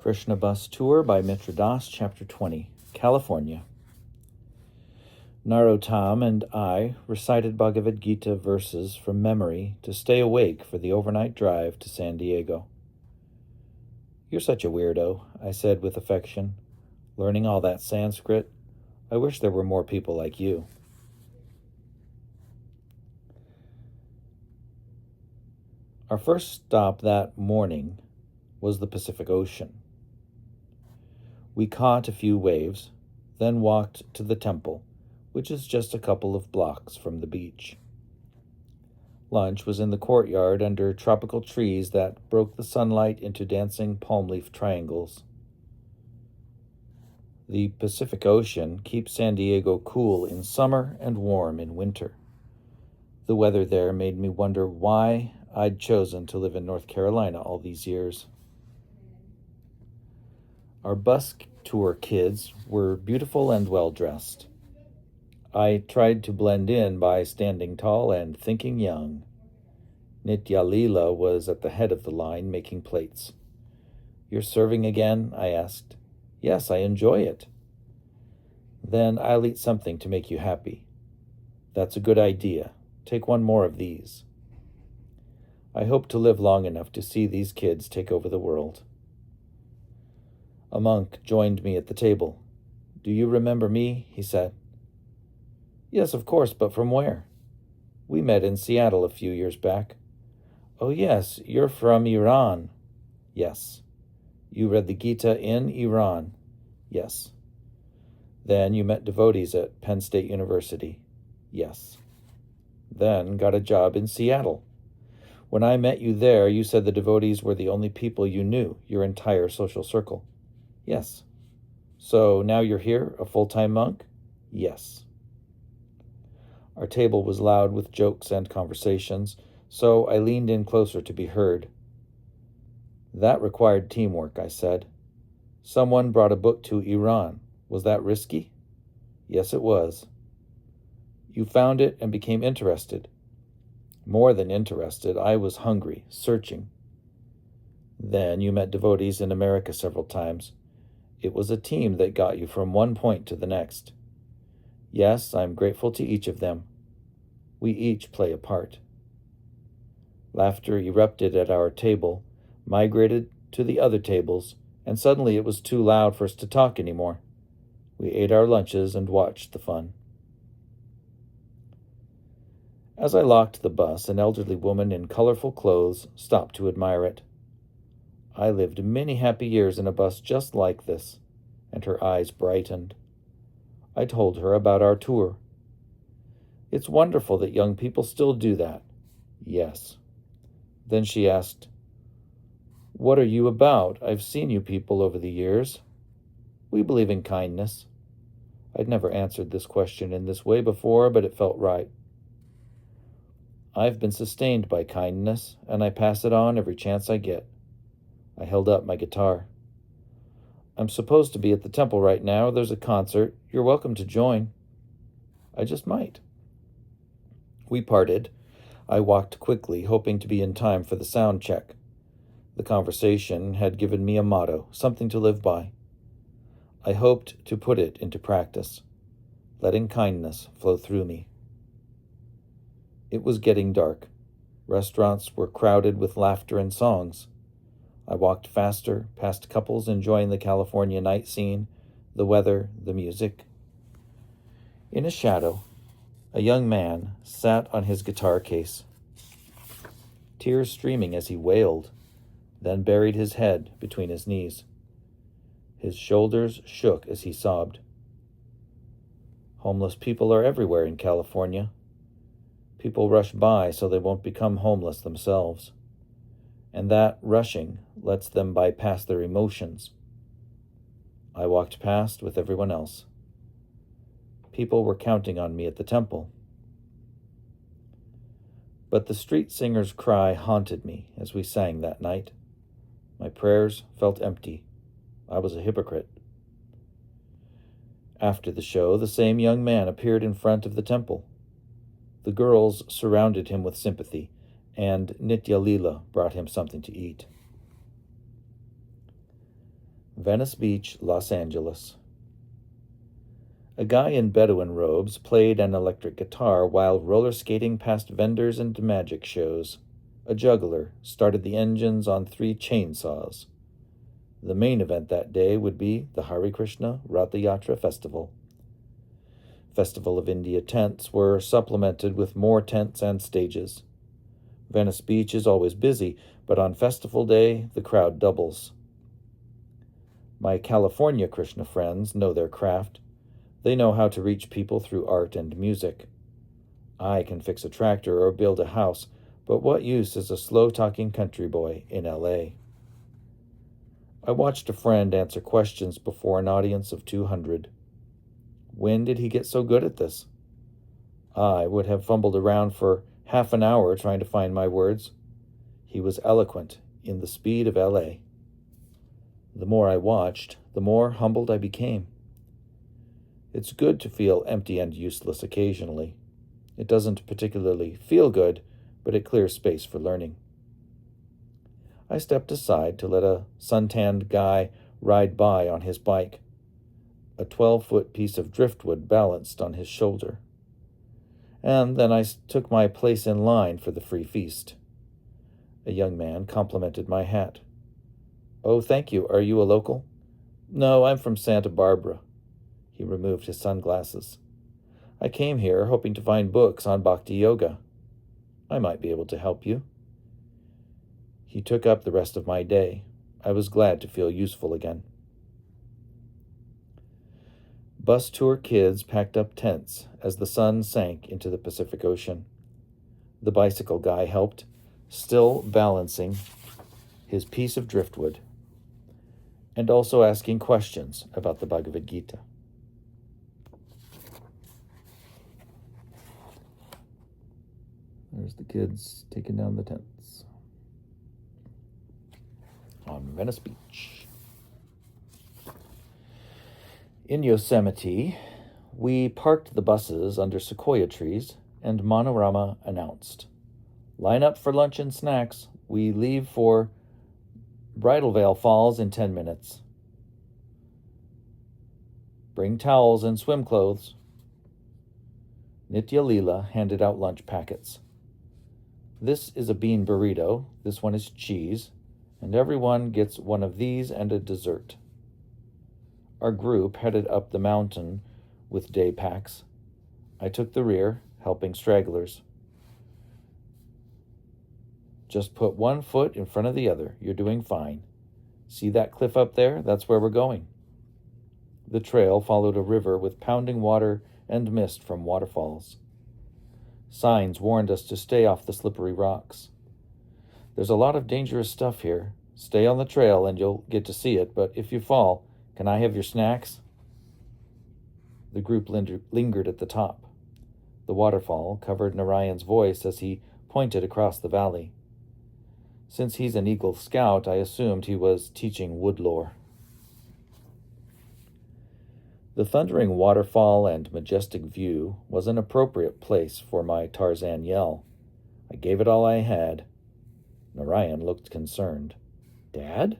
Krishna Bus Tour by Mitra Das, Chapter 20, California. Narottam and I recited Bhagavad Gita verses from memory to stay awake for the overnight drive to San Diego. "You're such a weirdo," I said with affection. "Learning all that Sanskrit. I wish there were more people like you." Our first stop that morning was the Pacific Ocean. We caught a few waves, then walked to the temple, which is just a couple of blocks from the beach. Lunch was in the courtyard under tropical trees that broke the sunlight into dancing palm leaf triangles. The Pacific Ocean keeps San Diego cool in summer and warm in winter. The weather there made me wonder why I'd chosen to live in North Carolina all these years. Our bus tour kids were beautiful and well-dressed. I tried to blend in by standing tall and thinking young. Nitya Leela was at the head of the line making plates. "You're serving again?" I asked. "Yes, I enjoy it." "Then I'll eat something to make you happy." "That's a good idea. Take one more of these." I hope to live long enough to see these kids take over the world. A monk joined me at the table. "Do you remember me?" he said. "Yes, of course, but from where?" "We met in Seattle a few years back." "Oh yes, you're from Iran." "Yes." "You read the Gita in Iran." "Yes." "Then you met devotees at Penn State University." "Yes." "Then got a job in Seattle. When I met you there, you said the devotees were the only people you knew, your entire social circle." "Yes." "So now you're here, a full-time monk?" "Yes." Our table was loud with jokes and conversations, so I leaned in closer to be heard. "That required teamwork," I said. "Someone brought a book to Iran. Was that risky?" "Yes, it was." "You found it and became interested." "More than interested, I was hungry, searching." "Then you met devotees in America several times. It was a team that got you from one point to the next." "Yes, I'm grateful to each of them. We each play a part." Laughter erupted at our table, migrated to the other tables, and suddenly it was too loud for us to talk anymore. We ate our lunches and watched the fun. As I locked the bus, an elderly woman in colorful clothes stopped to admire it. "I lived many happy years in a bus just like this," and her eyes brightened. I told her about our tour. "It's wonderful that young people still do that." "Yes." Then she asked, "What are you about? I've seen you people over the years." "We believe in kindness." I'd never answered this question in this way before, but it felt right. "I've been sustained by kindness, and I pass it on every chance I get." I held up my guitar. "I'm supposed to be at the temple right now. There's a concert. You're welcome to join." "I just might." We parted. I walked quickly, hoping to be in time for the sound check. The conversation had given me a motto, something to live by. I hoped to put it into practice, letting kindness flow through me. It was getting dark. Restaurants were crowded with laughter and songs. I walked faster, past couples enjoying the California night scene, the weather, the music. In a shadow, a young man sat on his guitar case, tears streaming as he wailed, then buried his head between his knees. His shoulders shook as he sobbed. Homeless people are everywhere in California. People rush by so they won't become homeless themselves. And that rushing lets them bypass their emotions. I walked past with everyone else. People were counting on me at the temple. But the street singer's cry haunted me as we sang that night. My prayers felt empty. I was a hypocrite. After the show, the same young man appeared in front of the temple. The girls surrounded him with sympathy, and Nitya Leela brought him something to eat. Venice Beach, Los Angeles. A guy in Bedouin robes played an electric guitar while roller skating past vendors and magic shows. A juggler started the engines on 3 chainsaws. The main event that day would be the Hare Krishna Ratha Yatra Festival. Festival of India tents were supplemented with more tents and stages. Venice Beach is always busy, but on festival day, the crowd doubles. My California Krishna friends know their craft. They know how to reach people through art and music. I can fix a tractor or build a house, but what use is a slow-talking country boy in L.A.? I watched a friend answer questions before an audience of 200. When did he get so good at this? I would have fumbled around for half an hour trying to find my words. He was eloquent in the speed of L.A. The more I watched, the more humbled I became. It's good to feel empty and useless occasionally. It doesn't particularly feel good, but it clears space for learning. I stepped aside to let a suntanned guy ride by on his bike. A 12-foot piece of driftwood balanced on his shoulder. And then I took my place in line for the free feast. A young man complimented my hat. "Oh, thank you. Are you a local?" "No, I'm from Santa Barbara." He removed his sunglasses. "I came here hoping to find books on Bhakti Yoga. I might be able to help you." He took up the rest of my day. I was glad to feel useful again. Bus tour kids packed up tents as the sun sank into the Pacific Ocean. The bicycle guy helped, still balancing his piece of driftwood, and also asking questions about the Bhagavad Gita. There's the kids taking down the tents on Venice Beach. In Yosemite, we parked the buses under sequoia trees, and Manorama announced, "Line up for lunch and snacks. We leave for Bridal Veil Falls in 10 minutes. Bring towels and swim clothes." Nitya Leela handed out lunch packets. "This is a bean burrito, this one is cheese, and everyone gets one of these and a dessert." Our group headed up the mountain with day packs. I took the rear, helping stragglers. "Just put one foot in front of the other. You're doing fine. See that cliff up there? That's where we're going." The trail followed a river with pounding water and mist from waterfalls. Signs warned us to stay off the slippery rocks. "There's a lot of dangerous stuff here. Stay on the trail and you'll get to see it, but if you fall, can I have your snacks?" The group lingered at the top. The waterfall covered Narayan's voice as he pointed across the valley. Since he's an Eagle Scout, I assumed he was teaching wood lore. The thundering waterfall and majestic view was an appropriate place for my Tarzan yell. I gave it all I had. Narayan looked concerned. "Dad?"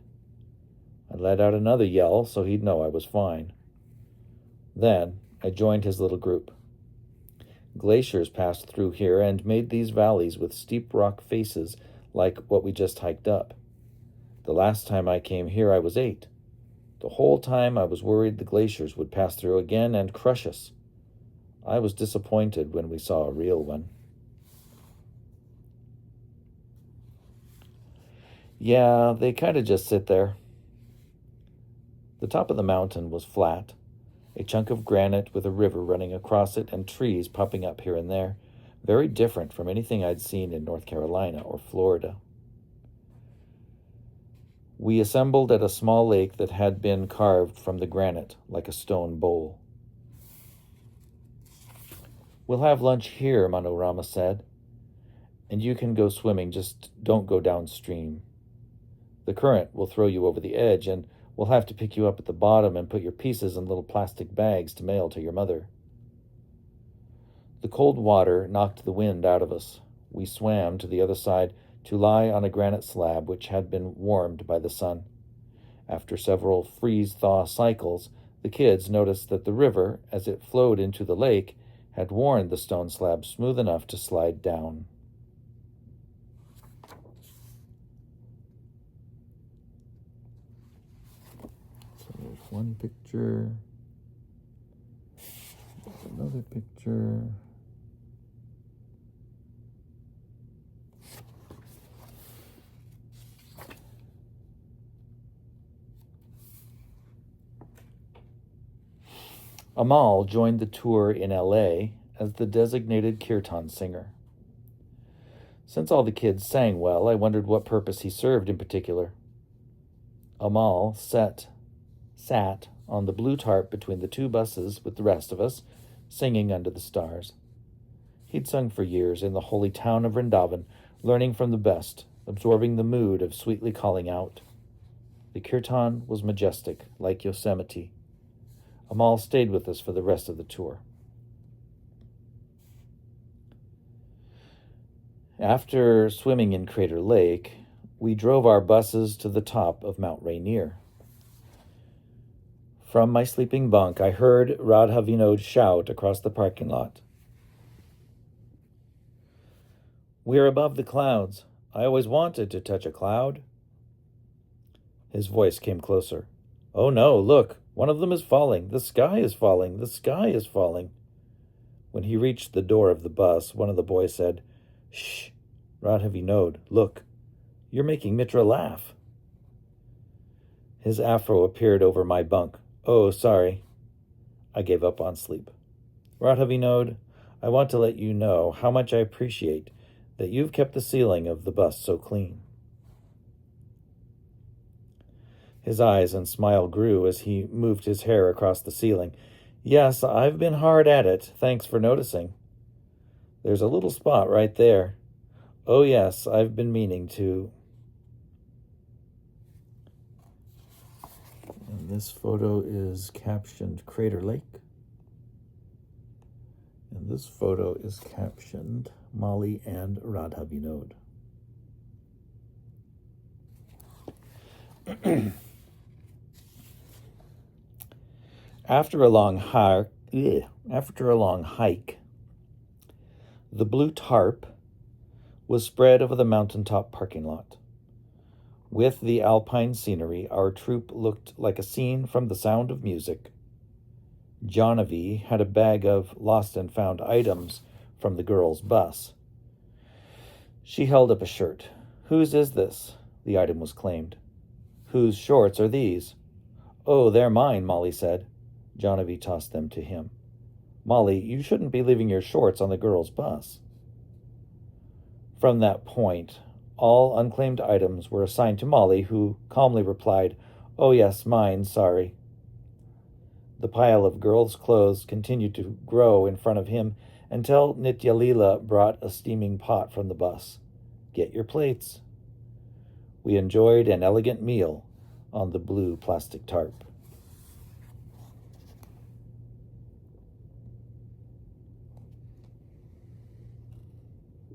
I let out another yell so he'd know I was fine. Then I joined his little group. Glaciers passed through here and made these valleys with steep rock faces like what we just hiked up. The last time I came here I was 8. The whole time I was worried the glaciers would pass through again and crush us. I was disappointed when we saw a real one. Yeah, they kind of just sit there. The top of the mountain was flat, a chunk of granite with a river running across it and trees popping up here and there, very different from anything I'd seen in North Carolina or Florida. We assembled at a small lake that had been carved from the granite like a stone bowl. "We'll have lunch here," Manorama said, "and you can go swimming, just don't go downstream. The current will throw you over the edge, and we'll have to pick you up at the bottom and put your pieces in little plastic bags to mail to your mother." The cold water knocked the wind out of us. We swam to the other side to lie on a granite slab which had been warmed by the sun. After several freeze-thaw cycles, the kids noticed that the river, as it flowed into the lake, had worn the stone slab smooth enough to slide down. So there's one picture. There's another picture. Amal joined the tour in L.A. as the designated kirtan singer. Since all the kids sang well, I wondered what purpose he served in particular. Amal sat on the blue tarp between the two buses with the rest of us, singing under the stars. He'd sung for years in the holy town of Vrindavan, learning from the best, absorbing the mood of sweetly calling out. The kirtan was majestic, like Yosemite. Amal stayed with us for the rest of the tour. After swimming in Crater Lake, we drove our buses to the top of Mount Rainier. From my sleeping bunk, I heard Radha Vinod shout across the parking lot. "We're above the clouds. I always wanted to touch a cloud." His voice came closer. "Oh no, look, one of them is falling. The sky is falling. The sky is falling." When he reached the door of the bus, one of the boys said, "Shh, Radha Vinod, look, you're making Mitra laugh." His afro appeared over my bunk. "Oh, sorry." I gave up on sleep. "Radha Vinod, I want to let you know how much I appreciate that you've kept the ceiling of the bus so clean." His eyes and smile grew as he moved his hair across the ceiling. "Yes, I've been hard at it. Thanks for noticing. There's a little spot right there. Oh yes, I've been meaning to." And this photo is captioned Crater Lake. And this photo is captioned Molly and Radha Vinod. After a long hike, the blue tarp was spread over the mountaintop parking lot. With the alpine scenery, our troop looked like a scene from The Sound of Music. Janavi had a bag of lost and found items from the girls' bus. She held up a shirt. "Whose is this?" The item was claimed. "Whose shorts are these?" "Oh, they're mine," Molly said. Janavi tossed them to him. "Molly, you shouldn't be leaving your shorts on the girls' bus." From that point, all unclaimed items were assigned to Molly, who calmly replied, "Oh yes, mine, sorry." The pile of girls' clothes continued to grow in front of him until Nityalila brought a steaming pot from the bus. "Get your plates." We enjoyed an elegant meal on the blue plastic tarp.